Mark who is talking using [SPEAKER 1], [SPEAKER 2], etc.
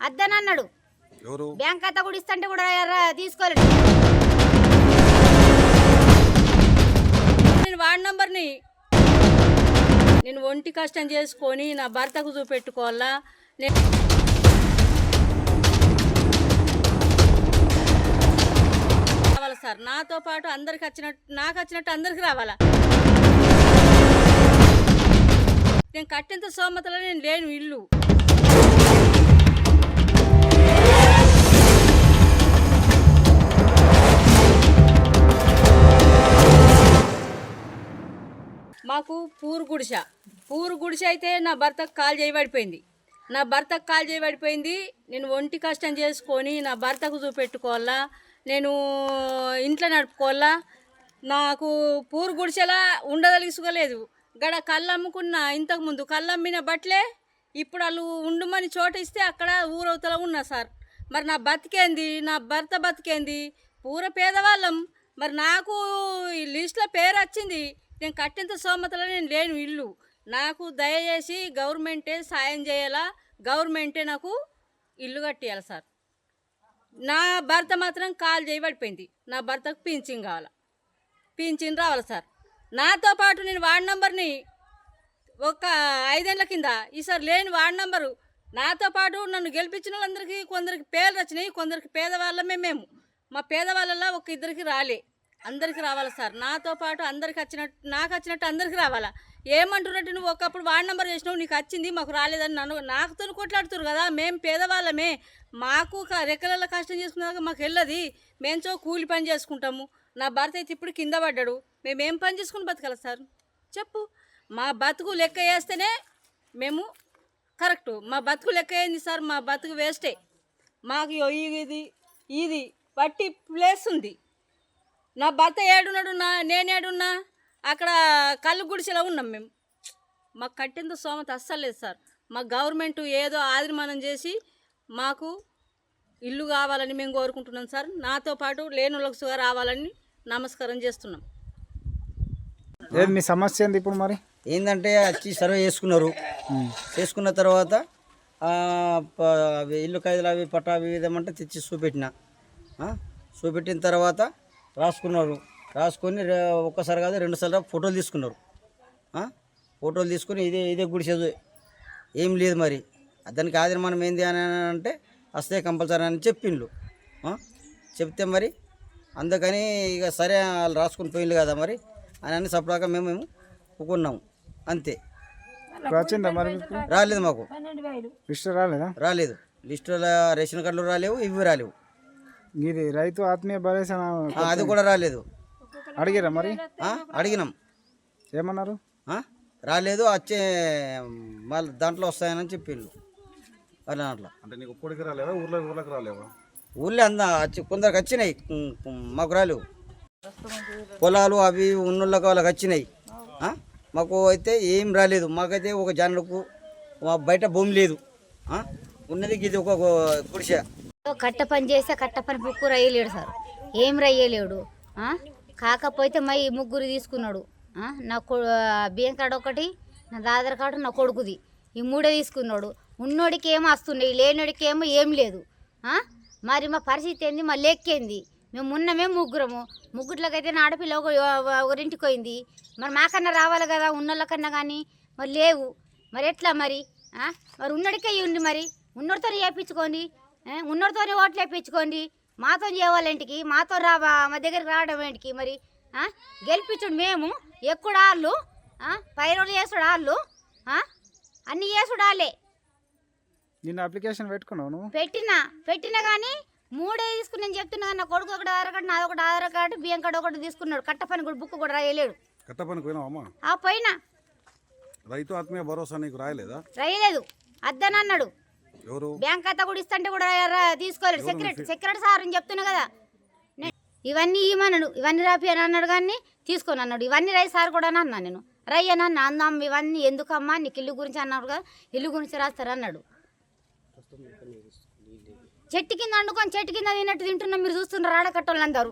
[SPEAKER 1] అద్దని అన్నాడు.
[SPEAKER 2] ఎవరు
[SPEAKER 1] బ్యాంక్ ఖాతా కూడా ఇస్తుంటే కూడా తీసుకోలేదు.
[SPEAKER 3] నేను వార్డ్ నంబర్ని నేను ఒంటి కష్టం చేసుకొని నా భర్తకు చూపెట్టుకోవాలా. నేను రావాలా సార్, నాతో పాటు అందరికి వచ్చినట్టు నాకు వచ్చినట్టు అందరికి రావాలా. నేను కట్టేంత సోమతలో నేను లేను ఇల్లు. మాకు పూరు గుడిసె అయితే నా భర్తకు కాలు చేయబడిపోయింది. నేను ఒంటి కష్టం చేసుకొని నా భర్తకు చూపెట్టుకోవాలా, నేను ఇంట్లో నడుపుకోవాలా. నాకు పూరు గుడిసెలా ఉండదలుసుకోలేదు. గడ కళ్ళు అమ్ముకున్న, ఇంతకుముందు కళ్ళు అమ్మిన బట్టలే ఇప్పుడు వాళ్ళు ఉండమని చోట ఇస్తే అక్కడ ఊరవతల ఉన్నా సార్. మరి నా బతికేంది, నా భర్త బతికేంది? పూర పేదవాళ్ళం. మరి నాకు ఈ లిస్టులో పేరు వచ్చింది. నేను కట్టేంత సోమతలో నేను లేను ఇల్లు. నాకు దయచేసి గవర్నమెంటే సాయం చేయాలా, గవర్నమెంటే నాకు ఇల్లు కట్టియాలి సార్. నా భర్త మాత్రం కాలు చేయబడిపోయింది. నా భర్తకు పింఛన్ కావాలి, పింఛన్ రావాలి సార్. నాతో పాటు నేను వార్డ్ నంబర్ని ఒక 5 ఏళ్ల కింద ఈసారి లేని వార్డ్ నంబరు నాతో పాటు నన్ను గెలిపించిన వాళ్ళందరికీ కొందరికి పేర్లు వచ్చినాయి, కొందరికి పేదవాళ్ళమే మేము. మా పేదవాళ్ళలో ఒక ఇద్దరికి రాలే, అందరికి రావాలి సార్. నాతో పాటు అందరికి వచ్చినట్టు నాకు వచ్చినట్టు అందరికి రావాలా. ఏమంటున్నట్టు నువ్వు ఒకప్పుడు వార్డ్ నెంబర్ చేసినావు, నీకు వచ్చింది మాకు రాలేదని నాకుతో కొట్లాడుతున్నారు కదా. మేము పేదవాళ్ళమే, మాకు రెక్కలలో కష్టం చేసుకున్నాక మాకు వెళ్ళది. మేము కూలి పని చేసుకుంటాము. నా భర్త అయితే ఇప్పుడు కింద పడ్డాడు. మేమేం పని చేసుకుని బతకాలి సార్ చెప్పు. మా బతుకు లెక్క వేస్తేనే మేము కరెక్టు. మా బతుకు లెక్క అయింది సార్, మా బతుకు వేస్టే. మాకు ఇది వట్టి ప్లేస్ ఉంది. నా భర్త ఏడున్నాడున్నా, నేను ఏడున్నా, అక్కడ కళ్ళు గుడిసెలో ఉన్నాం మేము. మాకు కట్టేంత సోమత అస్సలు లేదు సార్. మా గవర్నమెంట్ ఏదో ఆదిమానం చేసి మాకు ఇల్లు కావాలని మేము కోరుకుంటున్నాం సార్. నాతో పాటు లేని వాళ్ళకు రావాలని నమస్కారం చేస్తున్నాం.
[SPEAKER 4] ఏది మీ సమస్య ఏంది ఇప్పుడు? మరి
[SPEAKER 5] ఏంటంటే వచ్చి సర్వే చేసుకున్న తర్వాత ఇల్లు ఖైదులు అవి పట్టా అవి ఇదేమంటే తెచ్చి చూపెట్టిన తర్వాత రాసుకొని ఒక్కసారి కాదు 2 సార్లు ఫోటోలు తీసుకున్నారు. ఫోటోలు తీసుకొని ఇదే గుడిసేది ఏం లేదు. మరి దానికి ఆదిమానం ఏంది అని అంటే వస్తే కంపల్సరీ అని చెప్పిండ్రు. చెప్తే మరి అందుకని ఇక సరే వాళ్ళు రాసుకొని పోయిండ్రు కదా మరి అని సపడాక మేము ఒప్పుకున్నాము అంతే.
[SPEAKER 4] వచ్చిందా మరి?
[SPEAKER 5] రాలేదు, మాకు
[SPEAKER 4] లిస్టు రాలేదా?
[SPEAKER 5] రాలేదు. లిస్టులో రేషన్ కార్డులు రాలేవు, ఇవి రాలేవు.
[SPEAKER 4] ఇది రైతు ఆత్మీయ భరోసా
[SPEAKER 5] అది కూడా రాలేదు.
[SPEAKER 4] అడిగిరా మరి?
[SPEAKER 5] అడిగినాం,
[SPEAKER 4] ఏమన్నారు?
[SPEAKER 5] రాలేదు, వచ్చే మళ్ళీ దాంట్లో వస్తాయని చెప్పిండ్రు. వాళ్ళ దాంట్లో
[SPEAKER 2] అంటే నీకు ఒక్కడికి రాలేవా, ఊర్లోకి రాలేవా?
[SPEAKER 5] ఊళ్ళో కొందరికి వచ్చినాయి, మాకు రాలేవు. పొలాలు అవి ఉన్నోళ్ళకి వాళ్ళకి వచ్చినాయి, మాకు అయితే ఏం రాలేదు. మాకైతే ఒక జానులకు బయట భూమి లేదు, ఉన్నది ఇది ఒక గుడిసె.
[SPEAKER 1] కట్ట పని చేస్తే కట్ట పని బుక్కు రయ్యలేడు సార్, ఏం రయ్యలేడు. కాకపోతే మై 3 తీసుకున్నాడు. నా బియ్యం కార్డు ఒకటి, నా ఆధార్ కార్డు, నా కొడుకుది, ఈ 3 తీసుకున్నాడు. ఉన్నోడికి ఏమో వస్తున్నాయి, లేనోడికి ఏమో ఏం లేదు. మరి మా పరిస్థితి ఏంది, మా లెక్కేంది? మేము ఉన్నమే 3 ముగ్గుట్లకైతే నా ఆడపిల్ల ఒకరింటికి పోయింది. మరి మాకన్నా రావాలి కదా ఉన్నోళ్ళకన్నా, కానీ మరి లేవు. మరి ఎట్లా మరి? మరి ఉన్నోడికే ఇవ్వండి, మరి ఉన్నోడితో వేయించుకోండి, ఉన్నోడితో ఓట్లు వేయించుకోండి. మాతో చేయాలంటికి, మాతో మా దగ్గరికి రావడం ఏంటికి? మరి గెలిపించుడు మేము ఎక్కుడు వాళ్ళు, పైరోళ్ళు చేసుడు వాళ్ళు, అన్నీ చేసుడు వాళ్ళే.
[SPEAKER 4] నిన్న అప్లికేషన్ పెట్టుకున్నావు నువ్వు?
[SPEAKER 1] పెట్టినా కానీ 3 తీసుకుని నేను చెప్తున్నా. నా కొడుకు ఒకటి ఆధార్ కార్డు, నాది ఒకటి ఆధార్ కార్డు, బియ్యం కార్డు ఒకటి తీసుకున్నాడు. కట్ట పని కూడా బుక్ కూడా రాయలేడు.
[SPEAKER 2] కట్ట పనికి పోయినావమ్మా?
[SPEAKER 1] పోయినా.
[SPEAKER 2] రైతు ఆత్మీయ భరోసా నీకు రాయలేదా?
[SPEAKER 1] రాయలేదు, అద్దని అన్నాడు.
[SPEAKER 2] ఎవరు?
[SPEAKER 1] బ్యాంక్ ఖాతా కూడా ఇస్తుంటే కూడా తీసుకోలేదు. సెక్రటరీ సార్ అని చెప్తున్నా కదా. ఇవన్నీ ఇవ్వమన్నాడు, ఇవన్నీ రాపి అని అన్నాడు, కానీ తీసుకొని అన్నాడు. ఇవన్నీ రై సార్ కూడా అని అన్నా. నేను రై అని అన్నా. అందాం ఇవన్నీ ఎందుకమ్మా, నీకు ఇల్లు గురించి అన్నాడు కదా, ఇల్లు గురించి రాస్తారు అన్నాడు. చెట్టు కింద వండుకొని చెట్టు కింద తిన్నట్టు తింటున్నాం, మీరు చూస్తున్నారు ఆడకట్టోళ్ళు అందరూ.